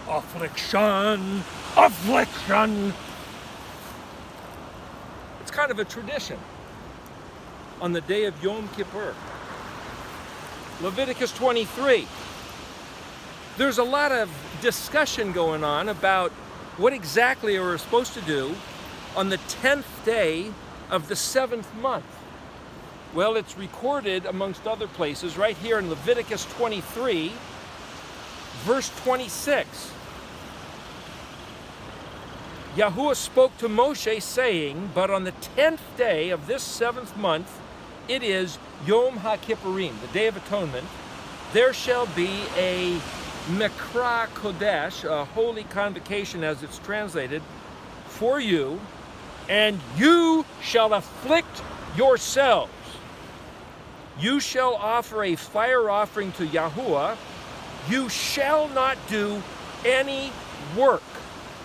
affliction, affliction. It's kind of a tradition on the day of Yom Kippur. Leviticus 23. There's a lot of discussion going on about what exactly we're supposed to do on the 10th day of the 7th month. Well, it's recorded amongst other places right here in Leviticus 23, verse 26. Yahuwah spoke to Moshe saying, but on the 10th day of this 7th month, it is Yom HaKippurim, the Day of Atonement, there shall be a Mikra Kodesh, a holy convocation as it's translated, for you, and you shall afflict yourselves. You shall offer a fire offering to Yahuwah. You shall not do any work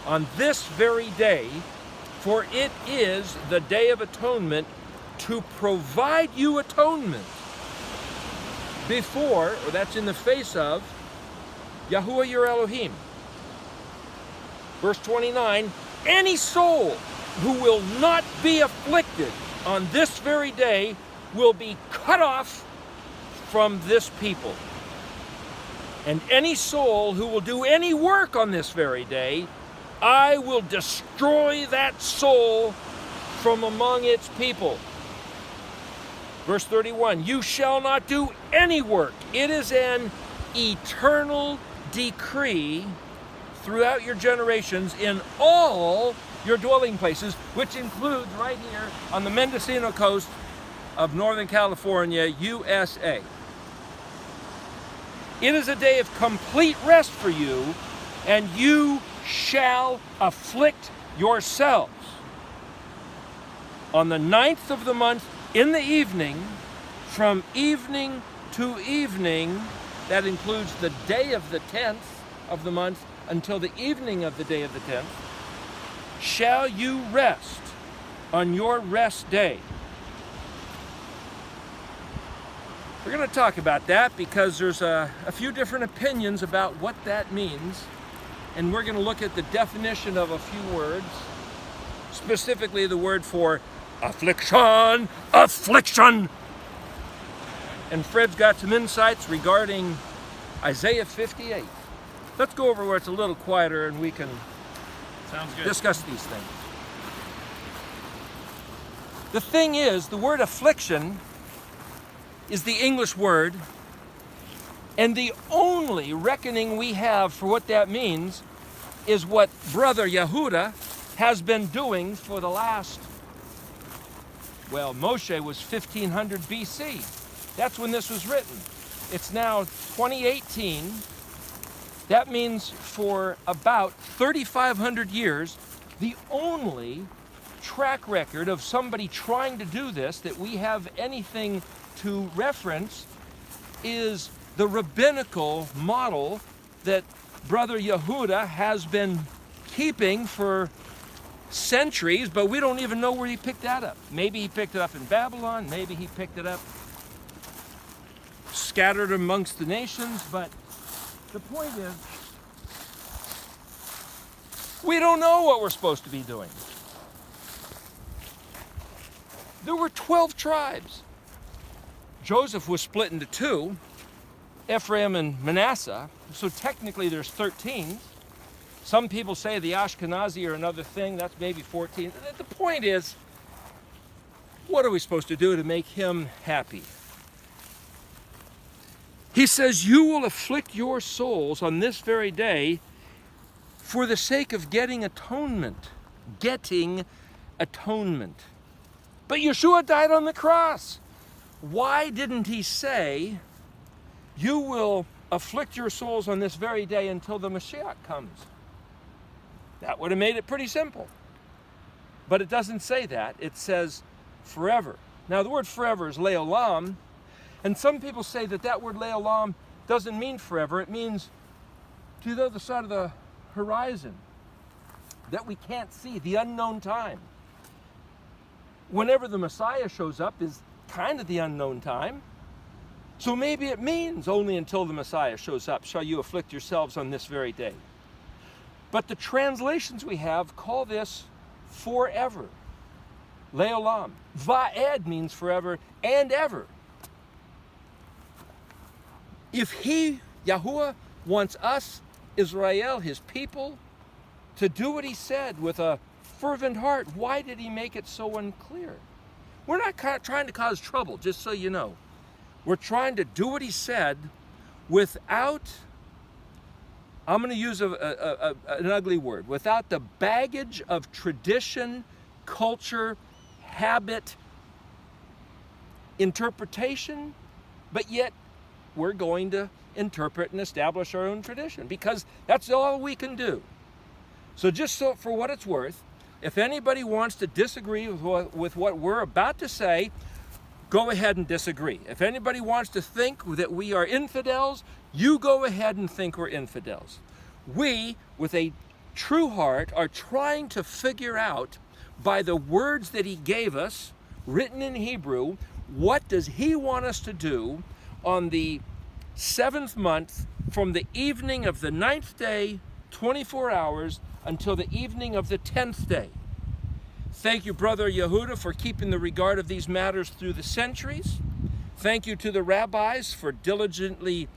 on this very day, for it is the Day of Atonement to provide you atonement before, or that's in the face of, Yahuwah your Elohim. Verse 29, any soul who will not be afflicted on this very day will be cut off from this people. And any soul who will do any work on this very day, I will destroy that soul from among its people. Verse 31, you shall not do any work. It is an eternal decree throughout your generations in all your dwelling places, which includes right here on the Mendocino coast of Northern California, USA. It is a day of complete rest for you, and you shall afflict yourselves. On the 9th of the month, in the evening, from evening to evening, that includes the day of the 10th of the month until the evening of the day of the 10th, shall you rest on your rest day. We're going to talk about that because there's a few different opinions about what that means, and we're going to look at the definition of a few words, specifically the word for affliction, affliction. And Fred's got some insights regarding Isaiah 58. Let's go over where it's a little quieter and we can discuss these things. The thing is, the word affliction is the English word, and the only reckoning we have for what that means is what Brother Yehuda has been doing for the last, well, Moshe was 1500 BC. That's when this was written. It's now 2018. That means for about 3,500 years, the only track record of somebody trying to do this that we have anything to reference is the rabbinical model that Brother Yehuda has been keeping for centuries, but we don't even know where he picked that up. Maybe he picked it up in Babylon, maybe he picked it up scattered amongst the nations, but the point is, we don't know what we're supposed to be doing. There were 12 tribes. Joseph was split into two, Ephraim and Manasseh, so technically there's 13. Some people say the Ashkenazi are another thing, that's maybe 14. The point is, what are we supposed to do to make him happy? He says, you will afflict your souls on this very day for the sake of getting atonement. Getting atonement. But Yeshua died on the cross. Why didn't he say, you will afflict your souls on this very day until the Mashiach comes? That would have made it pretty simple. But it doesn't say that. It says forever. Now the word forever is leolam, and some people say that that word leolam doesn't mean forever. It means to the other side of the horizon that we can't see, the unknown time. Whenever the Messiah shows up is kind of the unknown time. So maybe it means only until the Messiah shows up shall you afflict yourselves on this very day. But the translations we have call this forever. Leolam. Va'ed means forever and ever. If he, Yahuwah, wants us, Israel, his people, to do what he said with a fervent heart, why did he make it so unclear? We're not trying to cause trouble, just so you know. We're trying to do what he said without, I'm going to use an ugly word, without the baggage of tradition, culture, habit, interpretation, but yet we're going to interpret and establish our own tradition because that's all we can do. So just so for what it's worth, if anybody wants to disagree with what we're about to say, go ahead and disagree. If anybody wants to think that we are infidels, you go ahead and think we're infidels. We, with a true heart, are trying to figure out by the words that he gave us, written in Hebrew, what does he want us to do on the 7th month from the evening of the 9th day, 24 hours, until the evening of the 10th day. Thank you, Brother Yehuda, for keeping the regard of these matters through the centuries. Thank you to the rabbis for diligently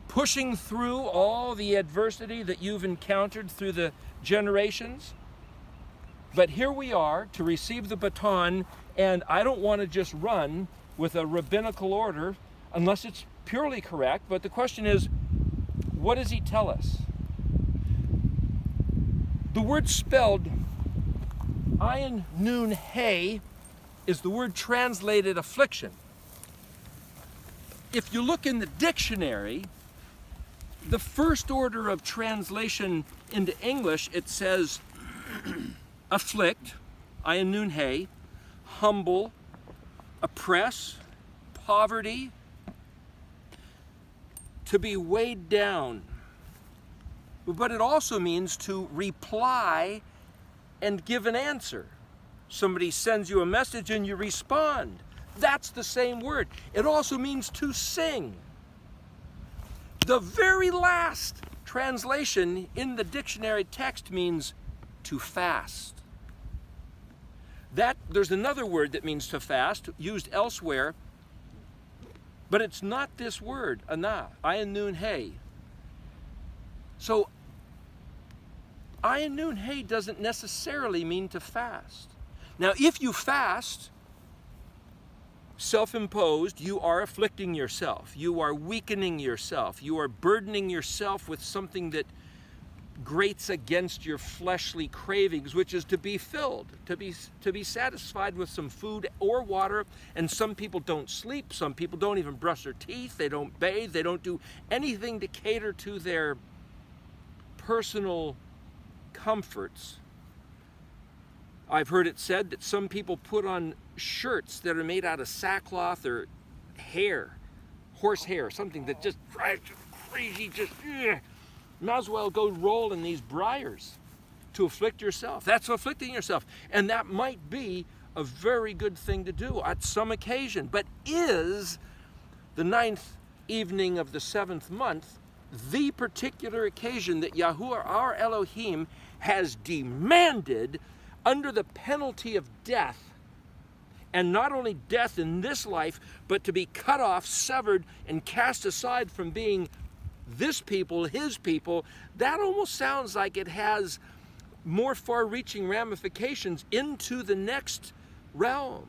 pushing through all the adversity that you've encountered through the generations. But here we are to receive the baton, and I don't want to just run with a rabbinical order unless it's purely correct. But the question is, what does he tell us? The word spelled Ayin Nun Hey is the word translated affliction. If you look in the dictionary, the first order of translation into English, it says afflict, Ayin Nun Hey, humble, oppress, poverty, to be weighed down. But it also means to reply and give an answer. Somebody sends you a message and you respond. That's the same word. It also means to sing. The very last translation in the dictionary text means to fast. There's another word that means to fast, used elsewhere, but it's not this word, anah, Ayin Nun Hey. So, Ayin Nun Hey doesn't necessarily mean to fast. Now, if you fast, self-imposed, you are afflicting yourself. You are weakening yourself. You are burdening yourself with something that grates against your fleshly cravings, which is to be filled, to be satisfied with some food or water. And some people don't sleep. Some people don't even brush their teeth. They don't bathe. They don't do anything to cater to their personal comforts. I've heard it said that some people put on shirts that are made out of sackcloth or hair, horse hair, something that just drives you crazy, might as well go roll in these briars to afflict yourself. That's afflicting yourself. And that might be a very good thing to do at some occasion. But is the 9th evening of the 7th month the particular occasion that Yahuwah, our Elohim, has demanded under the penalty of death, and not only death in this life, but to be cut off, severed, and cast aside from being this people, his people? That almost sounds like it has more far-reaching ramifications into the next realm.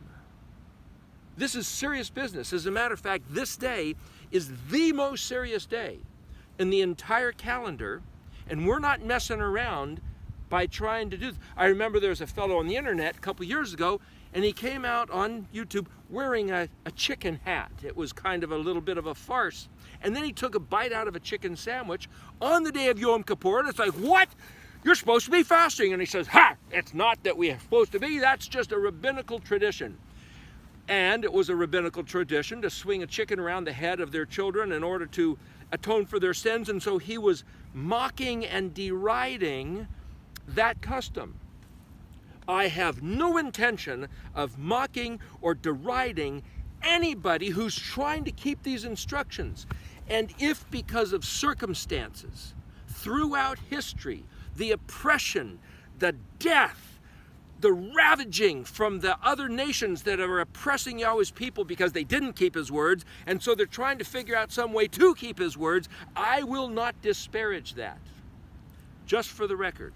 This is serious business. As a matter of fact, this day is the most serious day in the entire calendar, and we're not messing around by trying to do this. I remember there was a fellow on the internet a couple years ago, and he came out on YouTube wearing a chicken hat. It was kind of a little bit of a farce. And then he took a bite out of a chicken sandwich on the day of Yom Kippur, and it's like, what? You're supposed to be fasting. And he says, ha, it's not that we are supposed to be. That's just a rabbinical tradition. And it was a rabbinical tradition to swing a chicken around the head of their children in order to atone for their sins. And so he was mocking and deriding that custom. I have no intention of mocking or deriding anybody who's trying to keep these instructions. And if because of circumstances throughout history the oppression, the death, the ravaging from the other nations that are oppressing Yahweh's people because they didn't keep his words, and so they're trying to figure out some way to keep his words. I will not disparage that, just for the record.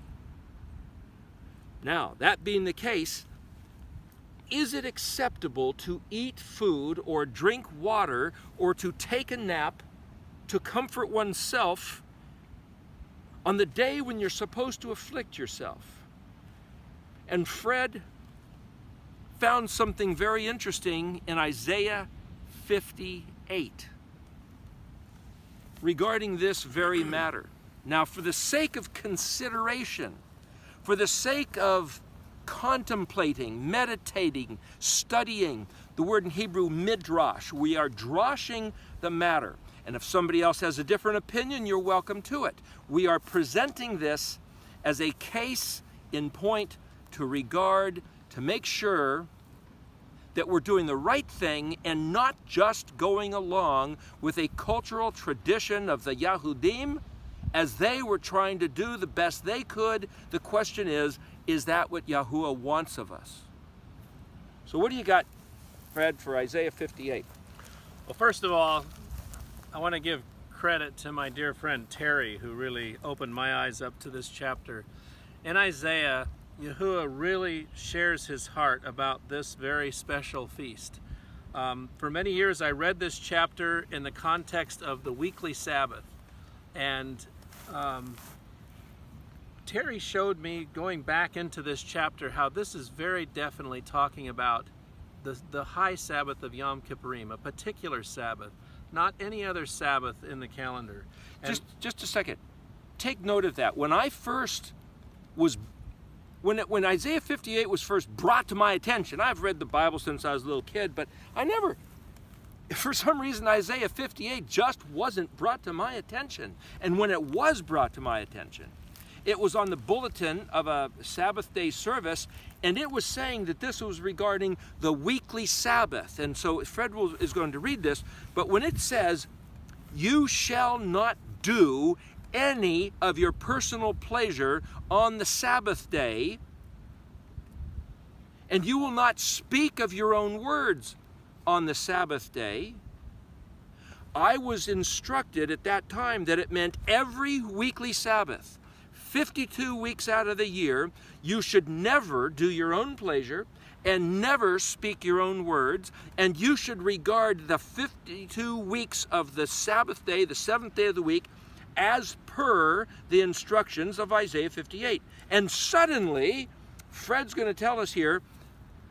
Now, that being the case, is it acceptable to eat food or drink water or to take a nap to comfort oneself on the day when you're supposed to afflict yourself? And Fred found something very interesting in Isaiah 58 regarding this very matter. Now, for the sake of consideration, for the sake of contemplating, meditating, studying, the word in Hebrew midrash, we are droshing the matter. And if somebody else has a different opinion, you're welcome to it. We are presenting this as a case in point to regard, to make sure that we're doing the right thing and not just going along with a cultural tradition of the Yahudim as they were trying to do the best they could. The question is that what Yahuwah wants of us? So what do you got, Fred, for Isaiah 58? Well, first of all, I want to give credit to my dear friend Terry, who really opened my eyes up to this chapter. In Isaiah, Yahuwah really shares his heart about this very special feast. For many years, I read this chapter in the context of the weekly Sabbath. And Terry showed me, going back into this chapter, how this is very definitely talking about the high Sabbath of Yom Kippurim, a particular Sabbath, not any other Sabbath in the calendar. And just a second. Take note of that. When I first was, when Isaiah 58 was first brought to my attention, I've read the Bible since I was a little kid, but I never, for some reason, Isaiah 58 just wasn't brought to my attention. And when it was brought to my attention, it was on the bulletin of a Sabbath day service, and it was saying that this was regarding the weekly Sabbath. And so Fred is going to read this, but when it says, "You shall not do any of your personal pleasure on the Sabbath day, and you will not speak of your own words on the Sabbath day," I was instructed at that time that it meant every weekly Sabbath, 52 weeks out of the year, you should never do your own pleasure and never speak your own words, and you should regard the 52 weeks of the Sabbath day, the seventh day of the week, as per the instructions of Isaiah 58. And suddenly, Fred's going to tell us here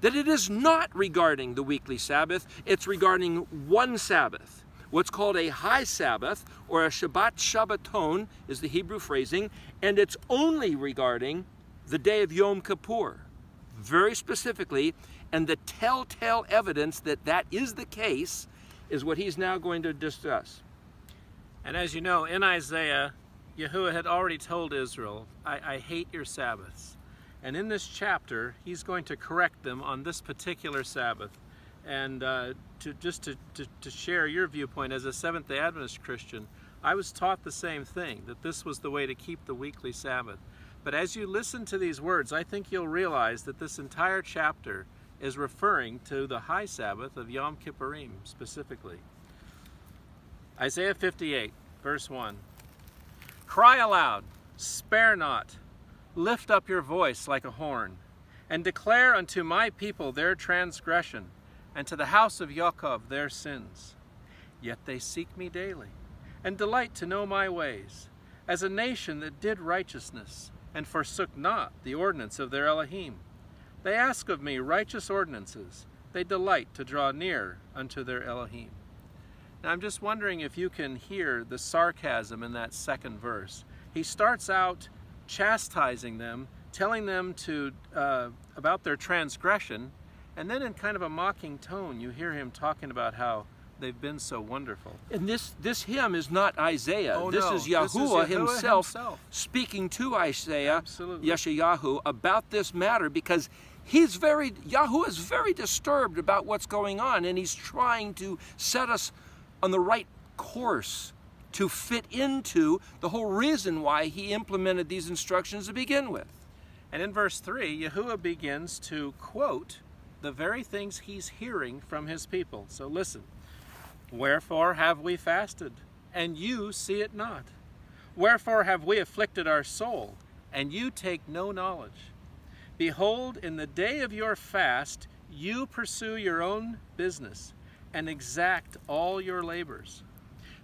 that it is not regarding the weekly Sabbath, it's regarding one Sabbath. What's called a high Sabbath, or a Shabbat Shabbaton is the Hebrew phrasing, and it's only regarding the day of Yom Kippur, very specifically, and the telltale evidence that that is the case is what he's now going to discuss. And as you know, in Isaiah, Yahuwah had already told Israel, I hate your Sabbaths. And in this chapter, he's going to correct them on this particular Sabbath. And to share your viewpoint as a Seventh-day Adventist Christian, I was taught the same thing, that this was the way to keep the weekly Sabbath. But as you listen to these words, I think you'll realize that this entire chapter is referring to the high Sabbath of Yom Kippurim specifically. Isaiah 58, verse 1. Cry aloud, spare not, lift up your voice like a horn, and declare unto my people their transgression, and to the house of Yaakov their sins. Yet they seek me daily, and delight to know my ways, as a nation that did righteousness, and forsook not the ordinance of their Elohim. They ask of me righteous ordinances, they delight to draw near unto their Elohim. Now I'm just wondering if you can hear the sarcasm in that second verse. He starts out chastising them, telling them about their transgression, and then in kind of a mocking tone, you hear him talking about how they've been so wonderful. And this hymn is not Isaiah. Oh, this no. is Yahuwah himself speaking to Isaiah, Absolutely. Yeshayahu, about this matter, because Yahuwah is very disturbed about what's going on, and he's trying to set us on the right course to fit into the whole reason why he implemented these instructions to begin with. And in verse 3, Yahuwah begins to quote the very things he's hearing from his people. So listen. Wherefore have we fasted, and you see it not? Wherefore have we afflicted our soul, and you take no knowledge? Behold, in the day of your fast, you pursue your own business, and exact all your labors.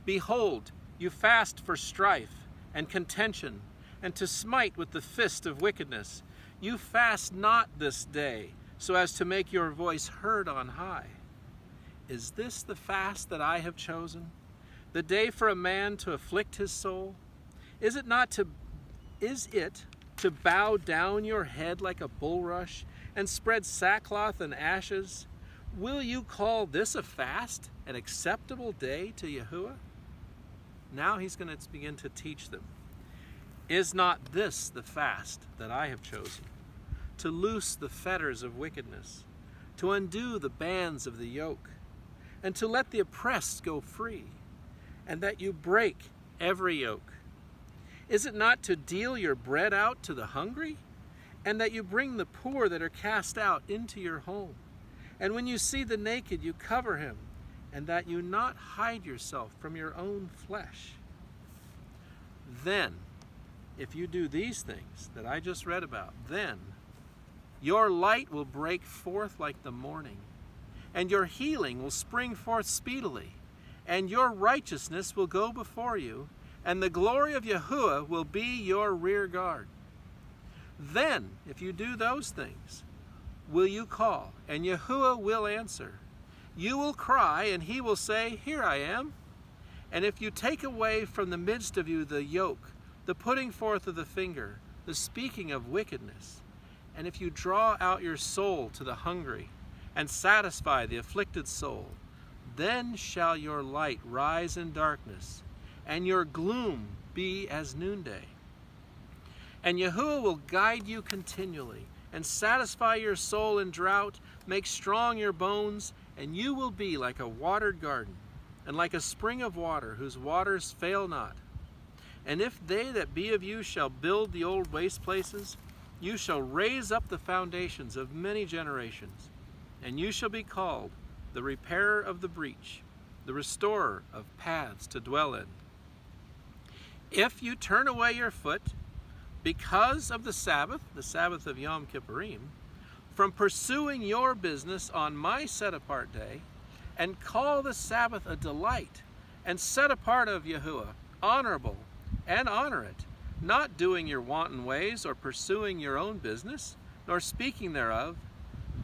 Behold, you fast for strife and contention, and to smite with the fist of wickedness. You fast not this day, so as to make your voice heard on high. Is this the fast that I have chosen? The day for a man to afflict his soul? Is it to bow down your head like a bulrush, and spread sackcloth and ashes? Will you call this a fast, an acceptable day to Yahuwah? Now he's going to begin to teach them. Is not this the fast that I have chosen? To loose the fetters of wickedness, to undo the bands of the yoke, and to let the oppressed go free, and that you break every yoke? Is it not to deal your bread out to the hungry, and that you bring the poor that are cast out into your home? And when you see the naked, you cover him, and that you not hide yourself from your own flesh? Then, if you do these things that I just read about, then your light will break forth like the morning, and your healing will spring forth speedily, and your righteousness will go before you, and the glory of Yahuwah will be your rear guard. Then, if you do those things, will you call, and Yahuwah will answer. You will cry, and he will say, Here I am. And if you take away from the midst of you the yoke, the putting forth of the finger, the speaking of wickedness, and if you draw out your soul to the hungry, and satisfy the afflicted soul, then shall your light rise in darkness, and your gloom be as noonday. And Yahuwah will guide you continually, and satisfy your soul in drought, make strong your bones, and you will be like a watered garden, and like a spring of water, whose waters fail not. And if they that be of you shall build the old waste places, you shall raise up the foundations of many generations, and you shall be called the repairer of the breach, the restorer of paths to dwell in. If you turn away your foot because of the Sabbath of YOM Kippurim, from pursuing your business on my set-apart day, and call the Sabbath a delight, and set apart of Yahuwah, honorable, and honor it, not doing your wanton ways, or pursuing your own business, nor speaking thereof,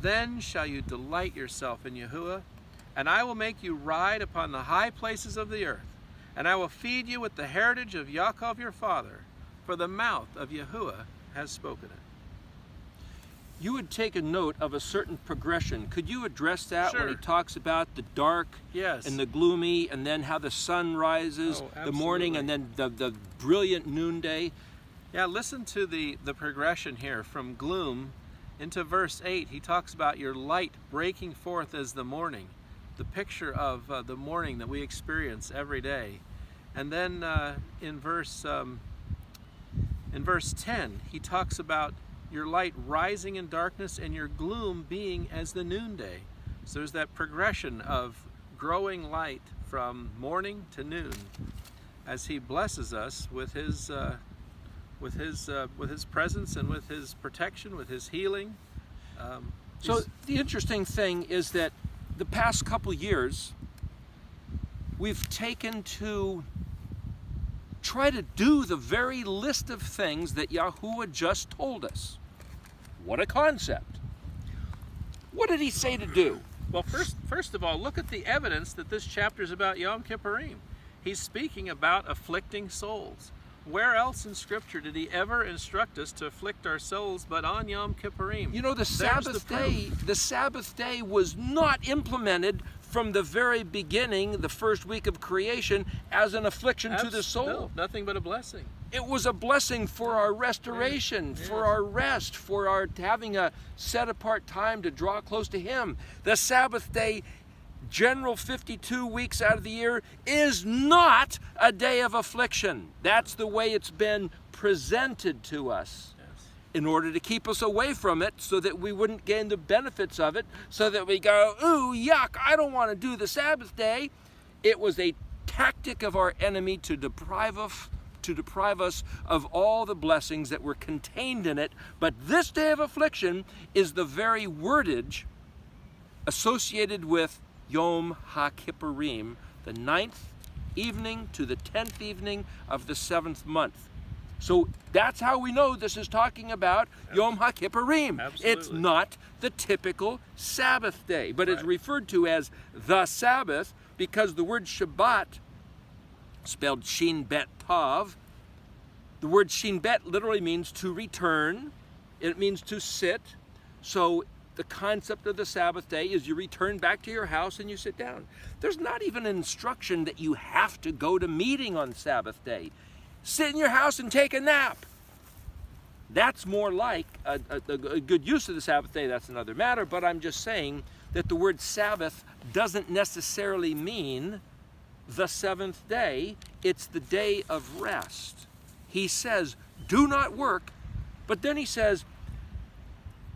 then shall you delight yourself in Yahuwah, and I will make you ride upon the high places of the earth, and I will feed you with the heritage of Yaakov your father, for the mouth of Yahuwah has spoken it. You would take a note of a certain progression. Could you address that when he talks about the dark and the gloomy, and then how the sun rises, the morning, and then the brilliant noonday? Yeah, listen to the progression here from gloom into verse 8. He talks about your light breaking forth as the morning, the picture of the morning that we experience every day. And then in verse 10, he talks about your light rising in darkness and your gloom being as the noonday. So there's that progression of growing light from morning to noon as he blesses us with his presence and with his protection, with his healing. So the interesting thing is that the past couple years, we've taken to try to do the very list of things that Yahuwah just told us. What a concept. What did he say to do? Well, first of all, look at the evidence that this chapter is about Yom Kippurim. He's speaking about afflicting souls. Where else in Scripture did he ever instruct us to afflict our souls but on Yom Kippurim? You know, the Sabbath day was not implemented from the very beginning, the first week of creation, as an affliction to the soul. No, nothing but a blessing. It was a blessing for our restoration, for our rest, for our having a set-apart time to draw close to him. The Sabbath day general 52 weeks out of the year is not a day of affliction. That's the way it's been presented to us. In order to keep us away from it so that we wouldn't gain the benefits of it, so that we go, ooh, yuck, I don't want to do the Sabbath day. It was a tactic of our enemy to deprive us of all the blessings that were contained in it. But this day of affliction is the very wordage associated with YOM HaKippurim, the 9th evening to the 10th evening of the 7th month. So that's how we know this is talking about YOM HaKippurim. Absolutely. It's not the typical Sabbath day, but it's referred to as the Sabbath because the word Shabbat, spelled Shin Bet Tav, the word Shin Bet literally means to return. It means to sit. So the concept of the Sabbath day is you return back to your house and you sit down. There's not even an instruction that you have to go to meeting on Sabbath day. Sit in your house and take a nap. That's more like a good use of the Sabbath day. That's another matter, but I'm just saying that the word Sabbath doesn't necessarily mean the seventh day. It's the day of rest. He says, do not work, but then he says,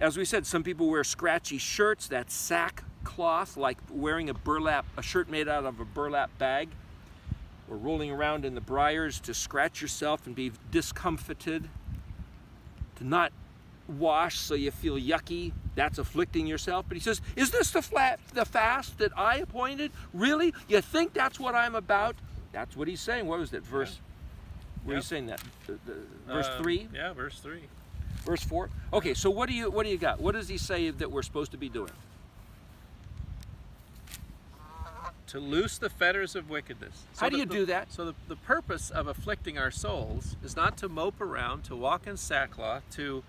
as we said, some people wear scratchy shirts, that sackcloth, like wearing a shirt made out of a burlap bag, or rolling around in the briars to scratch yourself and be discomfited, to not wash so you feel yucky. That's afflicting yourself. But he says, is this the fast that I appointed? Really? You think that's what I'm about? That's what he's saying. What was that verse? Where are you saying that? Verse 3? Yeah, verse 3. Verse 4? Okay, so what do you got? What does he say that we're supposed to be doing? To loose the fetters of wickedness. How do you do that? So the purpose of afflicting our souls is not to mope around, to walk in sackcloth, to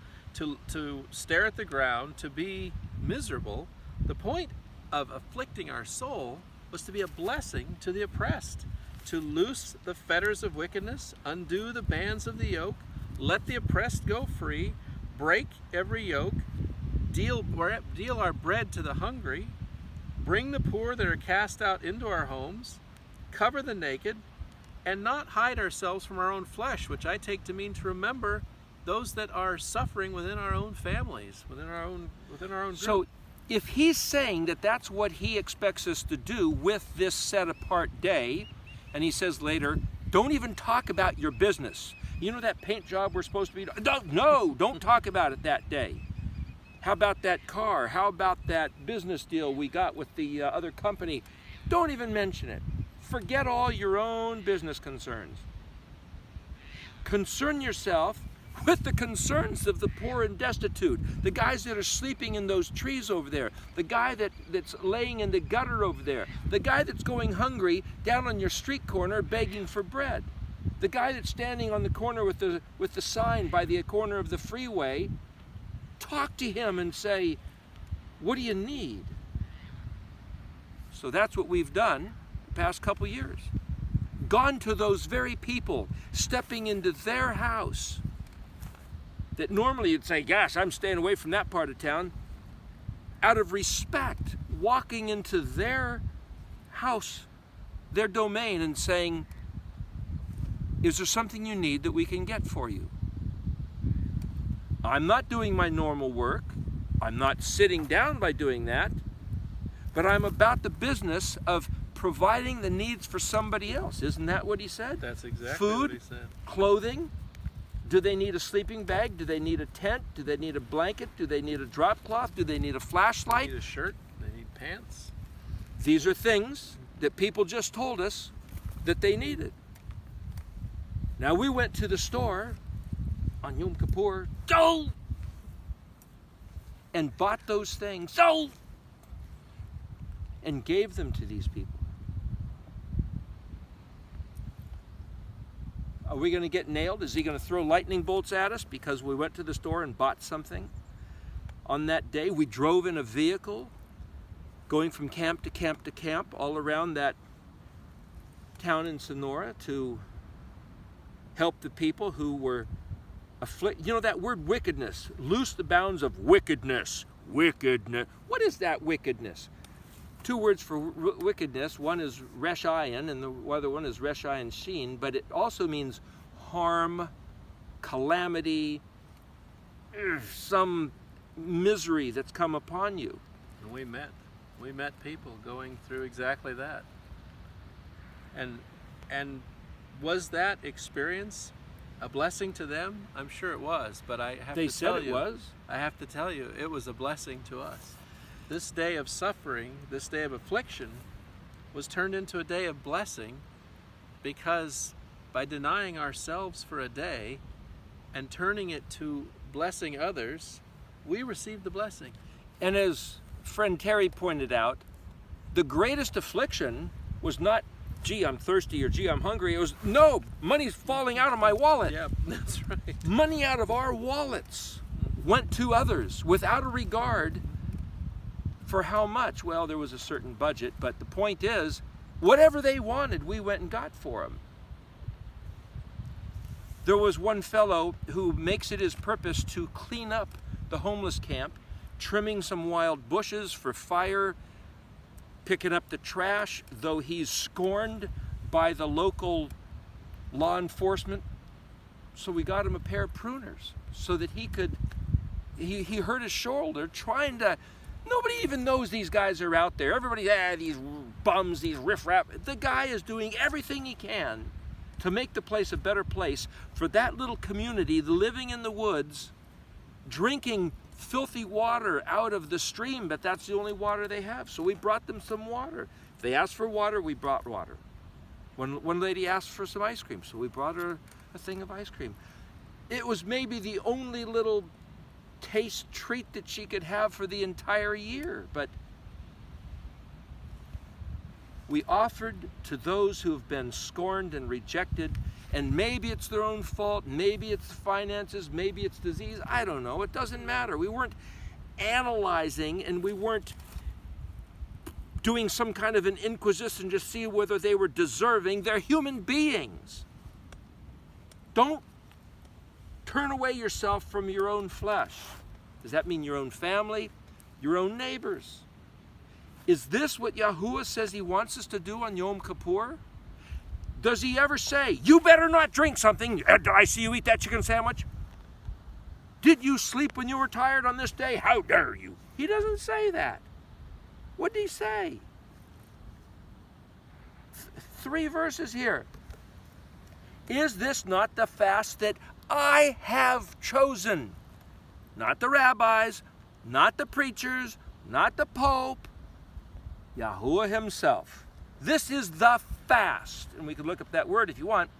stare at the ground, to be miserable. The point of afflicting our soul was to be a blessing to the oppressed, to loose the fetters of wickedness, undo the bands of the yoke, let the oppressed go free, break every yoke, deal our bread to the hungry, bring the poor that are cast out into our homes, cover the naked, and not hide ourselves from our own flesh, which I take to mean to remember those that are suffering within our own families, within our own group. So if he's saying that that's what he expects us to do with this set-apart day, and he says later, don't even talk about your business. You know that paint job we're supposed to be doing? Don't talk about it that day. How about that car? How about that business deal we got with the other company? Don't even mention it. Forget all your own business concerns. Concern yourself with the concerns of the poor and destitute, the guys that are sleeping in those trees over there, the guy that's laying in the gutter over there, the guy that's going hungry down on your street corner begging for bread, the guy that's standing on the corner with the sign by the corner of the freeway. Talk to him and say, what do you need? So that's what we've done the past couple years. Gone to those very people, stepping into their house that normally you'd say, gosh, I'm staying away from that part of town. Out of respect, walking into their house, their domain, and saying, is there something you need that we can get for you? I'm not doing my normal work. I'm not sitting down by doing that. But I'm about the business of providing the needs for somebody else. Isn't that what he said? That's exactly Food, what he said. clothing. Do they need a sleeping bag? Do they need a tent? Do they need a blanket? Do they need a drop cloth? Do they need a flashlight? They need a shirt. They need pants. These are things that people just told us that they needed. Now we went to the store on Yom Kippur, and bought those things, and gave them to these people. Are we going to get nailed? Is he going to throw lightning bolts at us because we went to the store and bought something? On that day, we drove in a vehicle, going from camp to camp to camp, all around that town in Sonora to help the people who were afflicted. You know that word wickedness, loose the bounds of wickedness. Wickedness. What is that wickedness? two words for wickedness. One is reshayin, and the other one is reshayin sheen, but it also means harm, calamity, some misery that's come upon you. And we met people going through exactly that. And was that experience a blessing to them? I'm sure it was, but I have They to said tell it you, was. I have to tell you, it was a blessing to us. This day of suffering, this day of affliction, was turned into a day of blessing, because by denying ourselves for a day and turning it to blessing others, we received the blessing. And as friend Terry pointed out, the greatest affliction was not, gee, I'm thirsty, or gee, I'm hungry. It was, no, money's falling out of my wallet. Yeah, that's right. Money out of our wallets went to others without a regard for how much. Well, there was a certain budget, but the point is, whatever they wanted, we went and got for them. There was one fellow who makes it his purpose to clean up the homeless camp, trimming some wild bushes for fire, picking up the trash, though he's scorned by the local law enforcement. So we got him a pair of pruners so that he could, he hurt his shoulder trying to, nobody even knows these guys are out there. Everybody, these bums, these riffraff. The guy is doing everything he can to make the place a better place for that little community living in the woods, drinking filthy water out of the stream, but that's the only water they have. So we brought them some water. If they asked for water, we brought water. One lady asked for some ice cream, so we brought her a thing of ice cream. It was maybe the only little taste treat that she could have for the entire year, but we offered to those who have been scorned and rejected, and maybe it's their own fault, maybe it's finances, maybe it's disease, I don't know, it doesn't matter. We weren't analyzing, and we weren't doing some kind of an inquisition to see whether they were deserving. They're human beings. Don't turn away yourself from your own flesh. Does that mean your own family, your own neighbors? Is this what Yahuwah says he wants us to do on Yom Kippur? Does he ever say, you better not drink something? Did I see you eat that chicken sandwich? Did you sleep when you were tired on this day? How dare you? He doesn't say that. What did he say? 3 verses here. Is this not the fast that I have chosen? Not the rabbis, not the preachers, not the Pope, Yahuwah himself. This is the fast. And we could look up that word if you want.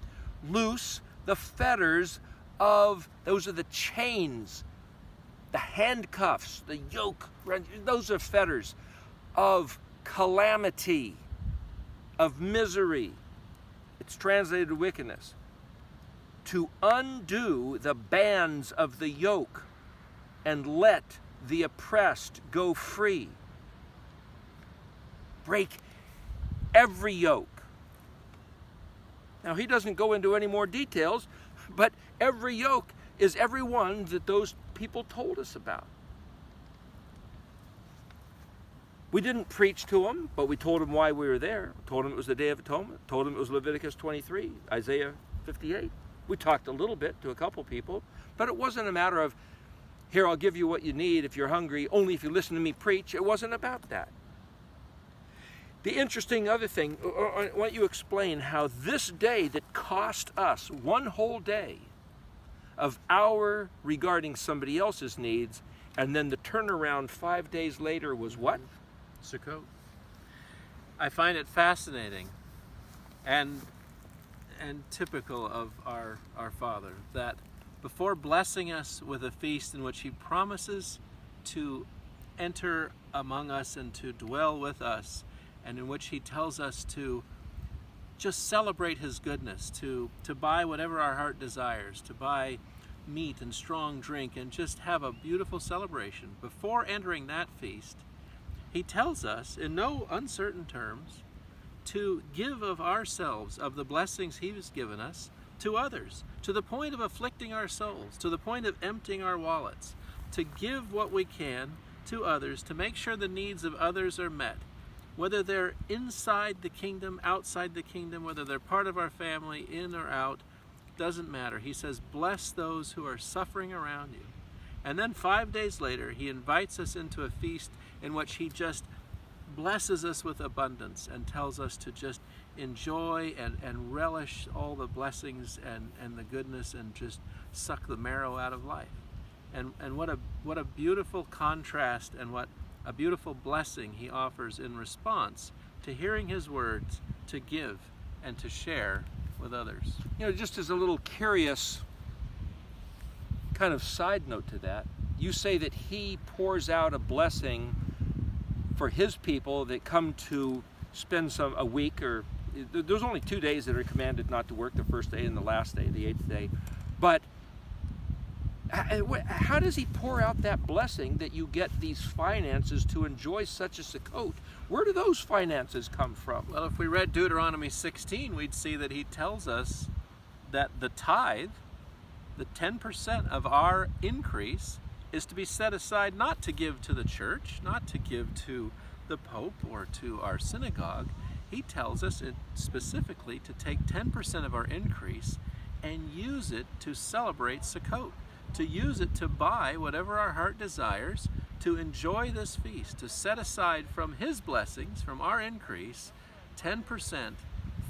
Loose the fetters of, those are the chains, the handcuffs, the yoke, those are fetters of calamity, of misery. It's translated wickedness. To undo the bands of the yoke and let the oppressed go free. Break every yoke. Now, he doesn't go into any more details, but every yoke is every one that those people told us about. We didn't preach to them, but we told them why we were there. Told them it was the Day of Atonement. Told them it was Leviticus 23, Isaiah 58. We talked a little bit to a couple people, but it wasn't a matter of, here, I'll give you what you need if you're hungry, only if you listen to me preach. It wasn't about that. The interesting other thing, I want you to explain how this day that cost us one whole day of our regarding somebody else's needs, and then the turnaround 5 days later was what? Sukkot. I find it fascinating and typical of our Father that before blessing us with a feast in which he promises to enter among us and to dwell with us, and in which he tells us to just celebrate his goodness, to buy whatever our heart desires, to buy meat and strong drink and just have a beautiful celebration. Before entering that feast, he tells us in no uncertain terms to give of ourselves, of the blessings he has given us, to others, to the point of afflicting our souls, to the point of emptying our wallets, to give what we can to others, to make sure the needs of others are met. whether they're inside the kingdom, outside the kingdom, whether they're part of our family, in or out, doesn't matter. He says, bless those who are suffering around you. And then 5 days later, he invites us into a feast in which he just blesses us with abundance and tells us to just enjoy and relish all the blessings and the goodness and just suck the marrow out of life. And what a beautiful contrast and what a beautiful blessing he offers in response to hearing his words, to give and to share with others. You know, just as a little curious kind of side note to that, you say that he pours out a blessing for his people that come to spend a week, or there's only 2 days that are commanded not to work, the first day and the last day, the 8th day. But how does he pour out that blessing that you get these finances to enjoy such a Sukkot? Where do those finances come from? Well, if we read Deuteronomy 16, we'd see that he tells us that the tithe, the 10% of our increase, is to be set aside not to give to the church, not to give to the Pope or to our synagogue. He tells us specifically to take 10% of our increase and use it to celebrate Sukkot, to use it to buy whatever our heart desires, to enjoy this feast, to set aside from his blessings, from our increase, 10%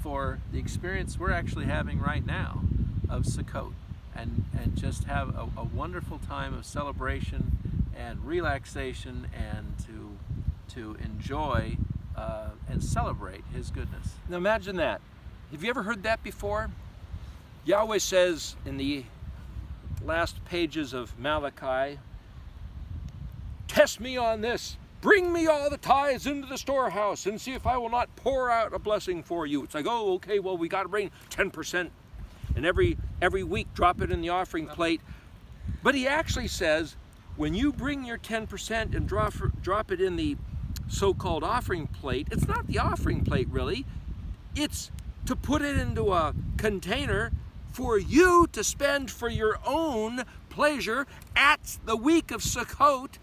for the experience we're actually having right now of Sukkot, and just have a wonderful time of celebration and relaxation, and to enjoy and celebrate his goodness. Now imagine that. Have you ever heard that before? Yahweh says in the last pages of Malachi, test me on this. Bring me all the tithes into the storehouse and see if I will not pour out a blessing for you. It's like, oh, okay, well, we got to bring 10%. And every week drop it in the offering plate. But he actually says, when you bring your 10% and drop it in the so-called offering plate, it's not the offering plate really. It's to put it into a container for you to spend for your own pleasure at the week of Sukkot,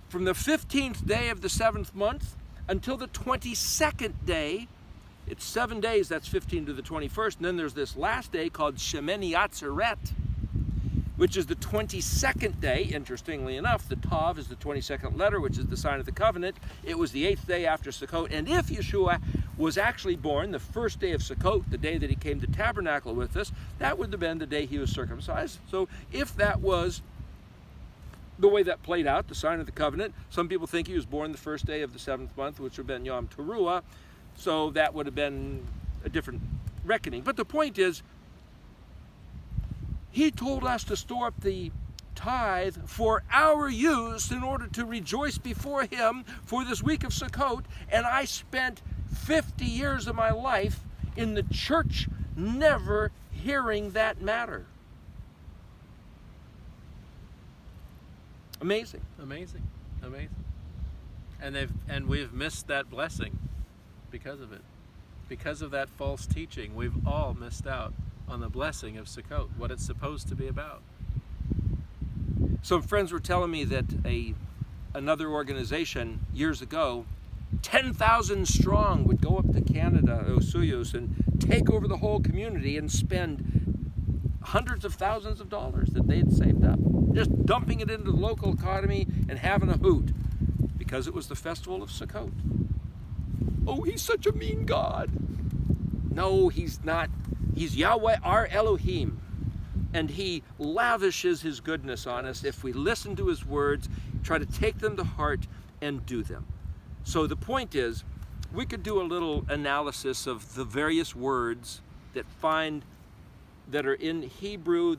from the 15th day of the 7th month until the 22nd day. It's 7 days, that's 15 to the 21st, and then there's this last day called Shemini Atzeret, which is the 22nd day. Interestingly enough, the Tav is the 22nd letter, which is the sign of the covenant. It was the 8th day after Sukkot, and if Yeshua was actually born the first day of Sukkot, the day that he came to tabernacle with us, that would have been the day he was circumcised. So if that was the way that played out, the sign of the covenant, some people think he was born the first day of the 7th month, which would have been Yom Teruah, so that would have been a different reckoning. But the point is, he told us to store up the tithe for our use in order to rejoice before him for this week of Sukkot, and I spent 50 years of my life in the church never hearing that matter. Amazing. Amazing. Amazing. And we've missed that blessing because of it. Because of that false teaching, we've all missed out on the blessing of Sukkot, what it's supposed to be about. Some friends were telling me that another organization years ago, 10,000 strong, would go up to Canada, Osuyos, and take over the whole community and spend hundreds of thousands of dollars that they had saved up, just dumping it into the local economy and having a hoot because it was the festival of Sukkot. Oh, he's such a mean God. No, he's not. He's Yahweh, our Elohim, and he lavishes his goodness on us if we listen to his words, try to take them to heart, and do them. So the point is, we could do a little analysis of the various words that are in Hebrew,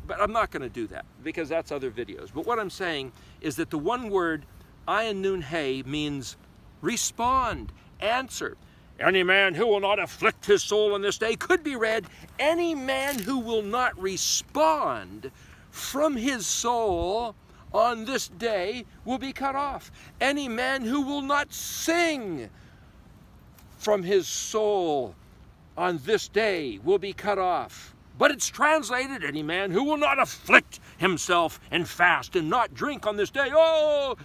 but I'm not going to do that because that's other videos. But what I'm saying is that the one word, ayin nun hey, means respond, answer. Any man who will not afflict his soul in this day, could be read, any man who will not respond from his soul on this day will be cut off. Any man who will not sing from his soul on this day will be cut off. But it's translated, any man who will not afflict himself and fast and not drink on this day. Oh,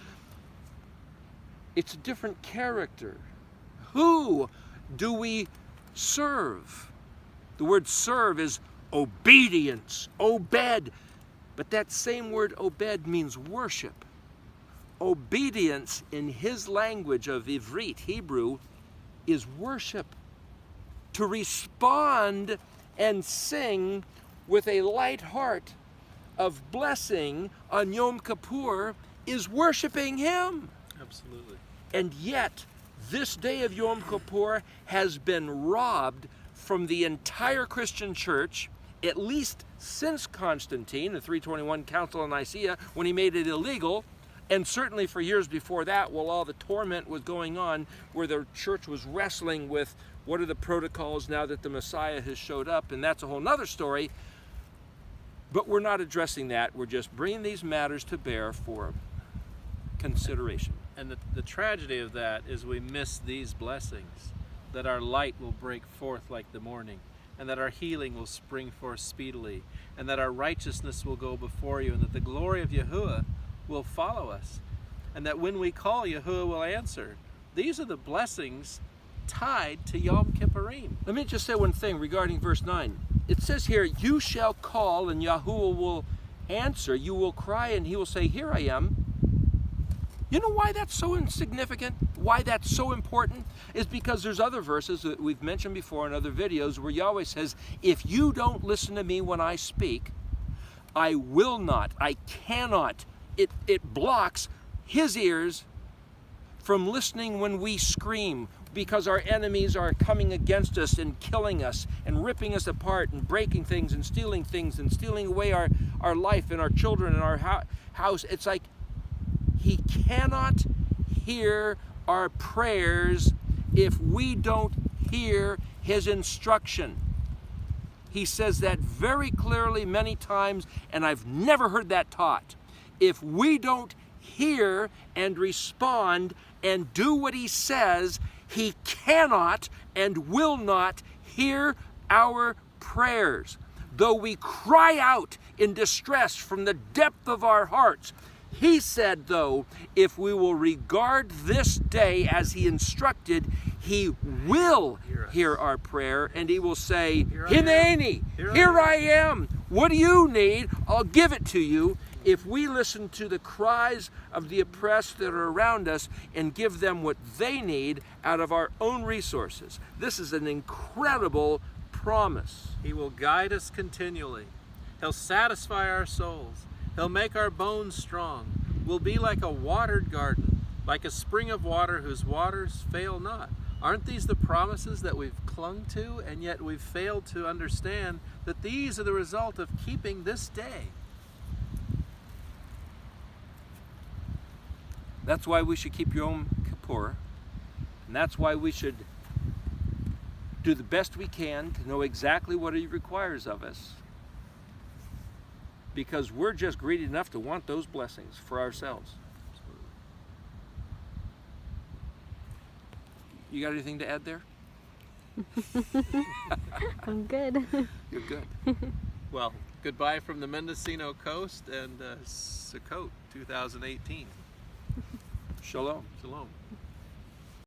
it's a different character. who do we serve? The word serve is obedience, obed. But that same word obed means worship. Obedience in his language of Ivrit, Hebrew, is worship. To respond and sing with a light heart of blessing on Yom Kippur is worshiping him. Absolutely. And yet, this day of Yom Kippur has been robbed from the entire Christian church, at least since Constantine, the 321 Council of Nicaea, when he made it illegal, and certainly for years before that, while all the torment was going on, where the church was wrestling with what are the protocols now that the Messiah has showed up, and that's a whole nother story. But we're not addressing that. We're just bringing these matters to bear for consideration. And the tragedy of that is we miss these blessings, that our light will break forth like the morning, and that our healing will spring forth speedily, and that our righteousness will go before you, and that the glory of Yahuwah will follow us, and that when we call, Yahuwah will answer. These are the blessings tied to Yom Kippurim. Let me just say one thing regarding verse 9. It says here, you shall call and Yahuwah will answer. You will cry and he will say, here I am. You know why that's so insignificant? Why that's so important? Is because there's other verses that we've mentioned before in other videos where Yahweh says, if you don't listen to me when I speak, I will not, I cannot. It blocks his ears from listening when we scream, because our enemies are coming against us and killing us and ripping us apart and breaking things and stealing away our life and our children and our house. It's like he cannot hear our prayers if we don't hear his instruction. He says that very clearly many times, and I've never heard that taught. If we don't hear and respond and do what he says, he cannot and will not hear our prayers. Though we cry out in distress from the depth of our hearts, he said, though, if we will regard this day as he instructed, he will hear our prayer, and he will say, Hineni, here I am. What do you need? I'll give it to you. If we listen to the cries of the oppressed that are around us and give them what they need out of our own resources. This is an incredible promise. He will guide us continually. He'll satisfy our souls. He'll make our bones strong. We'll be like a watered garden, like a spring of water whose waters fail not. Aren't these the promises that we've clung to, and yet we've failed to understand that these are the result of keeping this day? That's why we should keep Yom Kippur, and that's why we should do the best we can to know exactly what he requires of us, because we're just greedy enough to want those blessings for ourselves. You got anything to add there? I'm good. You're good. Well, goodbye from the Mendocino coast and Sukkot 2018. Shalom. Shalom.